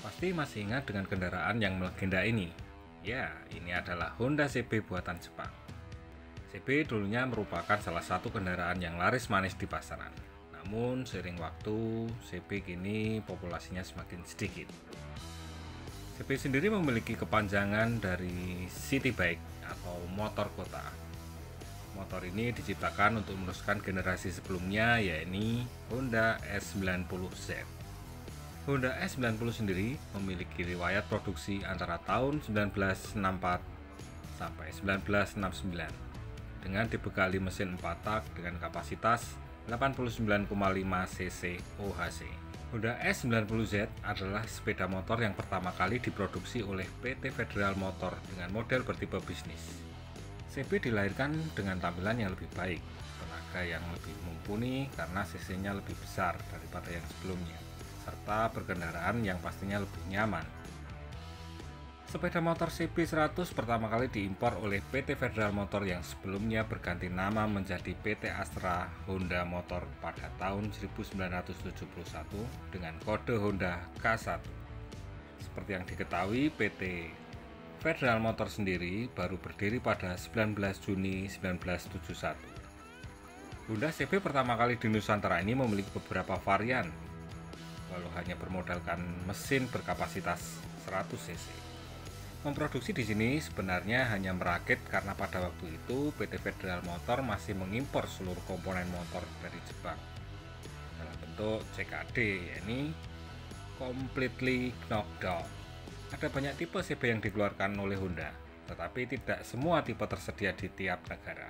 Pasti masih ingat dengan kendaraan yang melegenda ini. Ya, ini adalah Honda CB buatan Jepang. CB dulunya merupakan salah satu kendaraan yang laris manis di pasaran. Namun seiring waktu, CB kini populasinya semakin sedikit. CB sendiri memiliki kepanjangan dari city bike atau motor kota. Motor ini diciptakan untuk meneruskan generasi sebelumnya, yakni Honda S90Z. Honda S90 sendiri memiliki riwayat produksi antara tahun 1964 sampai 1969 dengan dibekali mesin 4 tak dengan kapasitas 89,5 cc OHC. Honda S90Z adalah sepeda motor yang pertama kali diproduksi oleh PT Federal Motor dengan model bertipe bisnis. CB dilahirkan dengan tampilan yang lebih baik, tenaga yang lebih mumpuni karena cc-nya lebih besar daripada yang sebelumnya, serta berkendaraan yang pastinya lebih nyaman. Sepeda motor CB100 pertama kali diimpor oleh PT Federal Motor yang sebelumnya berganti nama menjadi PT Astra Honda Motor pada tahun 1971 dengan kode Honda K1. Seperti yang diketahui, PT Federal Motor sendiri baru berdiri pada 19 Juni 1971. Honda CB pertama kali di Nusantara ini memiliki beberapa varian, walau hanya bermodalkan mesin berkapasitas 100 cc. Memproduksi di sini sebenarnya hanya merakit karena pada waktu itu PT Federal Motor masih mengimpor seluruh komponen motor dari Jepang dalam bentuk CKD, yakni completely knocked down. Ada banyak tipe CB yang dikeluarkan oleh Honda, tetapi tidak semua tipe tersedia di tiap negara.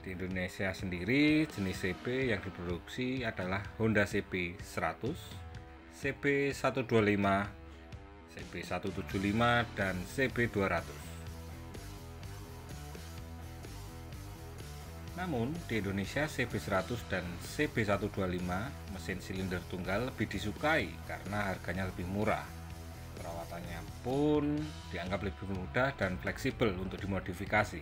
Di Indonesia sendiri, jenis CB yang diproduksi adalah Honda CB 100, CB 125, CB 175 dan CB 200. Namun di Indonesia CB 100 dan CB 125 mesin silinder tunggal lebih disukai karena harganya lebih murah. Perawatannya pun dianggap lebih mudah dan fleksibel untuk dimodifikasi.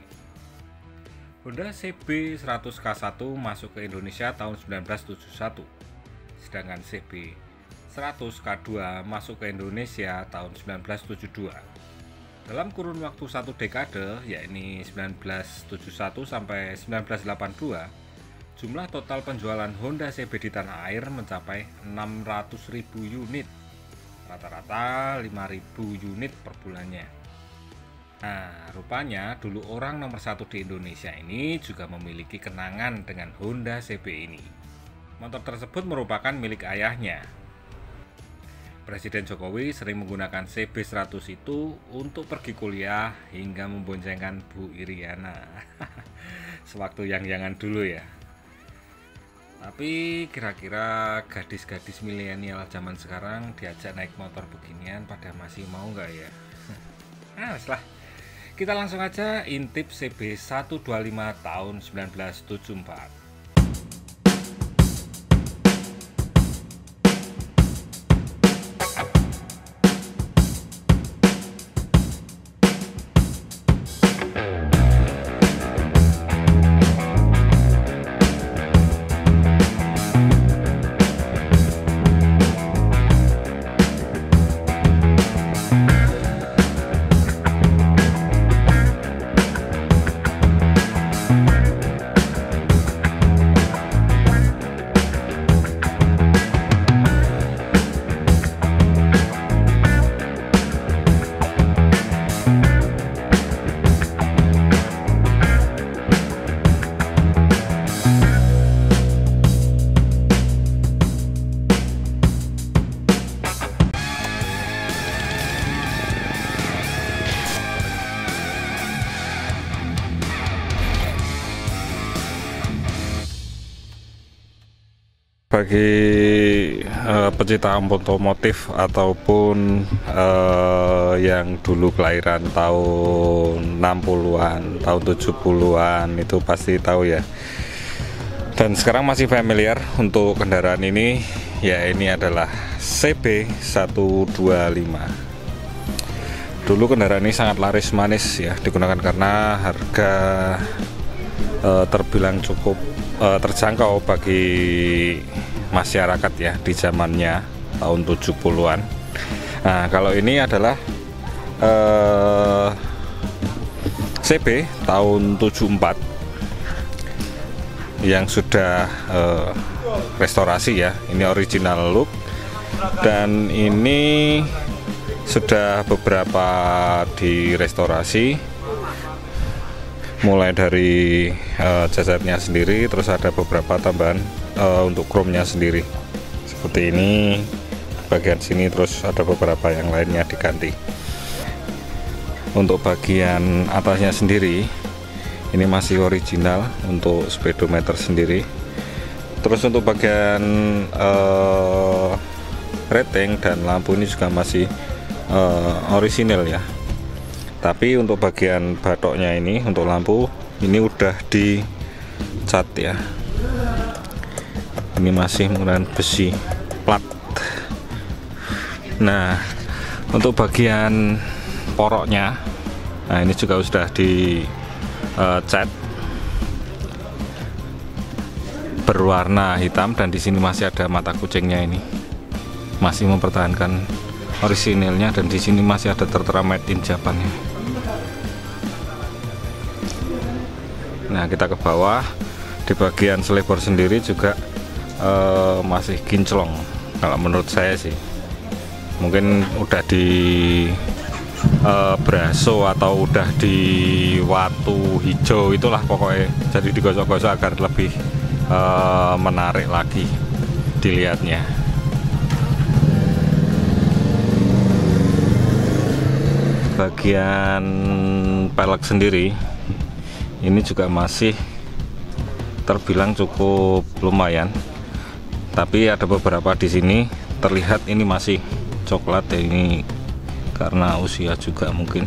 Honda CB 100 K1 masuk ke Indonesia tahun 1971, sedangkan CB 100 K2 masuk ke Indonesia tahun 1972. Dalam kurun waktu satu dekade, yakni 1971 sampai 1982, jumlah total penjualan Honda CB di tanah air mencapai 600.000 unit, rata-rata 5.000 unit per bulannya. Nah, rupanya dulu orang nomor satu di Indonesia ini juga memiliki kenangan dengan Honda CB ini. Motor tersebut merupakan milik ayahnya. Presiden Jokowi sering menggunakan CB100 itu untuk pergi kuliah hingga memboncengkan Bu Iriana. Sewaktu yang-yangan dulu ya. Tapi kira-kira gadis-gadis milenial zaman sekarang diajak naik motor beginian pada masih mau nggak ya? Nah, setelah kita langsung aja intip CB 125 tahun 1974. Bagi pecinta otomotif ataupun yang dulu kelahiran tahun 60-an, tahun 70-an itu pasti tahu ya. Dan sekarang masih familiar untuk kendaraan ini, ya ini adalah CB125. Dulu kendaraan ini sangat laris manis ya, digunakan karena harga terbilang cukup terjangkau bagi masyarakat ya di zamannya tahun 70-an. Nah, kalau ini adalah CB tahun 74 yang sudah restorasi ya. Ini original look, dan ini sudah beberapa direstorasi, mulai dari jasetnya sendiri, terus ada beberapa tambahan untuk chrome-nya sendiri seperti ini bagian sini, terus ada beberapa yang lainnya diganti. Untuk bagian atasnya sendiri ini masih original untuk speedometer sendiri. Terus untuk bagian rating dan lampu ini juga masih original ya. Tapi untuk bagian batoknya ini, untuk lampu ini udah dicat ya. Ini masih menggunakan besi plat. Nah, untuk bagian poroknya, nah ini juga sudah dicat berwarna hitam, dan di sini masih ada mata kucingnya, ini masih mempertahankan orisinilnya, dan di sini masih ada tertera made in Japan ya. Nah, kita ke bawah, di bagian selebor sendiri juga masih kinclong kalau menurut saya sih. Mungkin udah di braso atau udah di watu hijau, itulah pokoknya, jadi digosok-gosok agar lebih menarik lagi dilihatnya. Bagian pelek sendiri ini juga masih terbilang cukup lumayan, tapi ada beberapa di sini terlihat ini masih coklat ya, ini karena usia juga mungkin,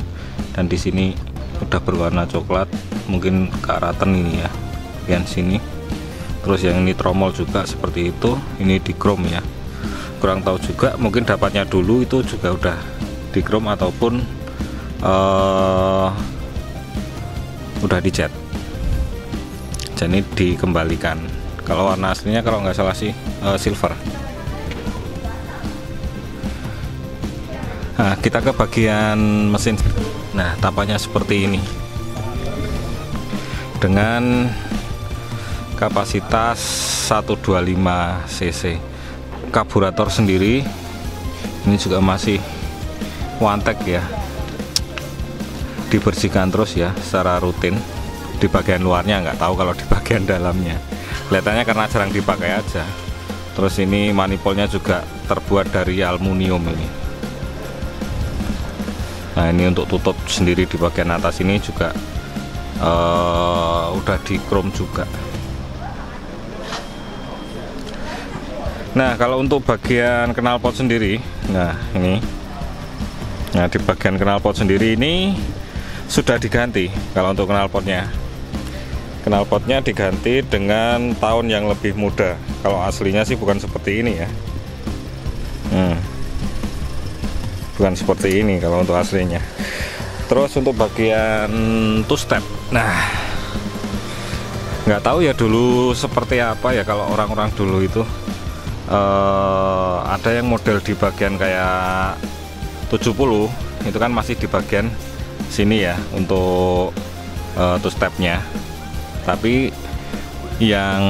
dan di sini udah berwarna coklat, mungkin karatan ini ya bagian sini. Terus yang ini tromol juga seperti itu, ini di chrome ya, kurang tahu juga, mungkin dapatnya dulu itu juga udah di chrome ataupun udah dicat, jadi dikembalikan. Kalau warna aslinya kalau nggak salah sih silver. Nah, kita ke bagian mesin. Nah, tampaknya seperti ini dengan kapasitas 125 cc. Karburator sendiri ini juga masih wantek ya, dibersihkan terus ya secara rutin. Di bagian luarnya nggak tahu, kalau di bagian dalamnya kelihatannya karena jarang dipakai aja. Terus ini manifolnya juga terbuat dari aluminium ini. Nah, ini untuk tutup sendiri di bagian atas ini juga udah di chrome juga. Nah, kalau untuk bagian knalpot sendiri, nah ini, nah di bagian knalpot sendiri ini sudah diganti. Kalau untuk knalpotnya diganti dengan tahun yang lebih muda. Kalau aslinya sih bukan seperti ini ya. Bukan seperti ini kalau untuk aslinya. Terus untuk bagian two step, nah nggak tahu ya dulu seperti apa ya, kalau orang-orang dulu itu ada yang model di bagian kayak 70 itu kan masih di bagian sini ya untuk two stepnya. Tapi yang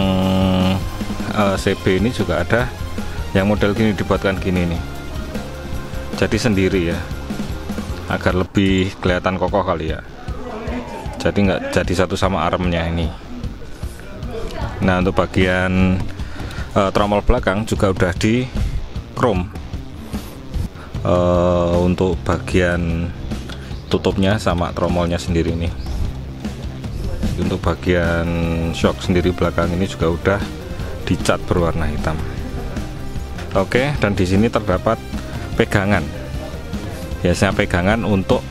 CB ini juga ada yang model gini, dibuatkan gini nih, jadi sendiri ya, agar lebih kelihatan kokoh kali ya, jadi nggak jadi satu sama armnya ini. Nah, untuk bagian tromol belakang juga udah di chrome. Untuk bagian tutupnya sama tromolnya sendiri nih. Untuk bagian shock sendiri belakang ini juga udah dicat berwarna hitam. Oke, dan di sini terdapat pegangan, biasanya pegangan untuk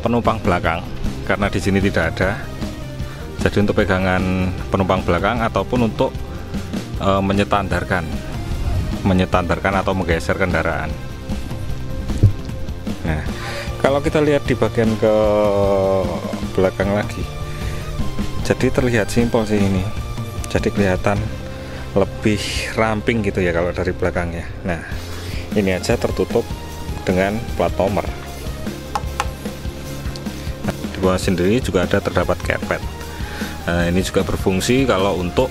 penumpang belakang, karena di sini tidak ada. Jadi untuk pegangan penumpang belakang ataupun untuk menyetandarkan atau menggeser kendaraan. Nah, kalau kita lihat di bagian ke belakang lagi, jadi terlihat simpel sih ini, jadi kelihatan lebih ramping gitu ya kalau dari belakangnya. Nah, ini aja tertutup dengan plat nomor. Nah, di bawah sendiri juga ada terdapat karpet. Nah, ini juga berfungsi kalau untuk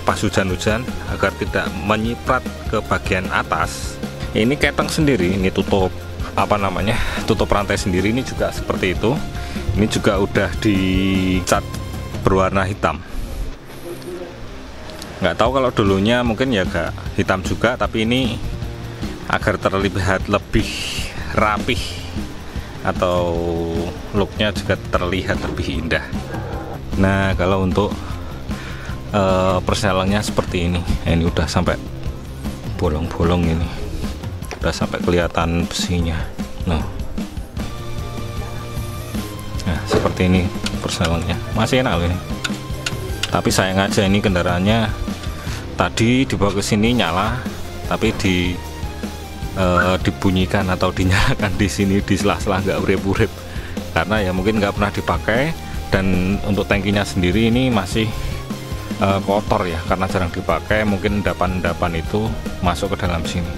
pas hujan-hujan agar tidak menyiprat ke bagian atas. Ini keteng sendiri, ini tutup tutup rantai sendiri ini juga seperti itu. Ini juga udah dicat berwarna hitam. Nggak tahu kalau dulunya mungkin ya gak hitam juga, tapi ini agar terlihat lebih rapih atau looknya juga terlihat lebih indah. Nah, kalau untuk persnelengnya seperti ini. Ini udah sampai bolong-bolong, ini udah sampai kelihatan besinya. Nah, seperti ini persnelengnya, masih enak loh ini. Tapi sayang aja ini kendaraannya tadi dibawa ke sini nyala, tapi dibunyikan atau dinyalakan di sini di sela-sela nggak urip-urip, karena ya mungkin nggak pernah dipakai. Dan untuk tangkinya sendiri ini masih kotor ya, karena jarang dipakai, mungkin endapan-endapan itu masuk ke dalam sini,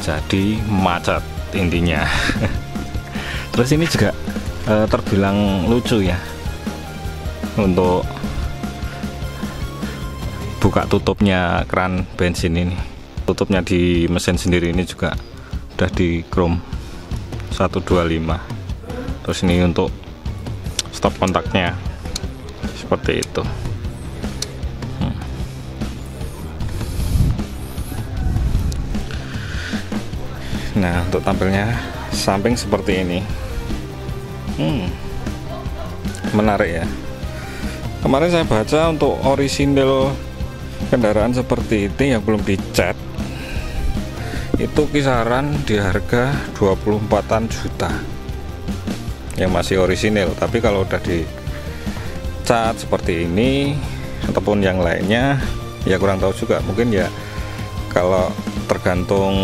jadi macet intinya. Terus ini juga terbilang lucu ya, untuk buka tutupnya keran bensin ini. Tutupnya di mesin sendiri ini juga udah di chrome 125. Terus ini untuk stop kontaknya seperti itu. Nah, untuk tampilnya samping seperti ini. Menarik ya. Kemarin saya baca untuk orisinil kendaraan seperti ini yang belum dicat itu kisaran di harga 24-an juta yang masih orisinil. Tapi kalau udah dicat seperti ini ataupun yang lainnya ya kurang tahu juga, mungkin ya kalau tergantung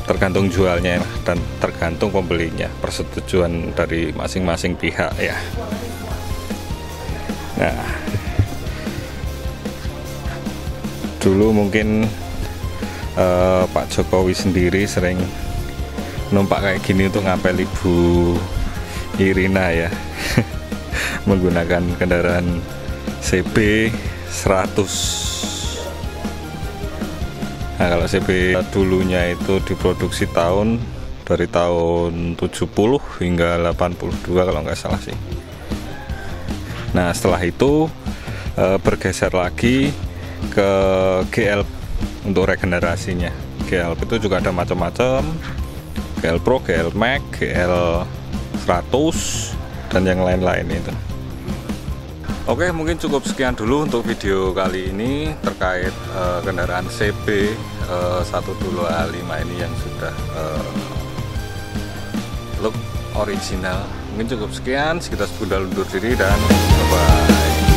tergantung jualnya dan tergantung pembelinya, persetujuan dari masing-masing pihak ya. Nah, dulu mungkin Pak Jokowi sendiri sering numpak kayak gini untuk ngapel Ibu Irina ya. Menggunakan kendaraan CB 100. Nah, kalau CB dulunya itu diproduksi dari tahun 70 hingga 82 kalau nggak salah sih. Nah, setelah itu bergeser lagi ke GL untuk regenerasinya. GL itu juga ada macam-macam, GL Pro, GL Max, GL 100 dan yang lain-lain itu. Oke, mungkin cukup sekian dulu untuk video kali ini terkait kendaraan CB 125 ini yang sudah look original. Mungkin cukup sekian, sekitar sepundal undur diri dan bye-bye.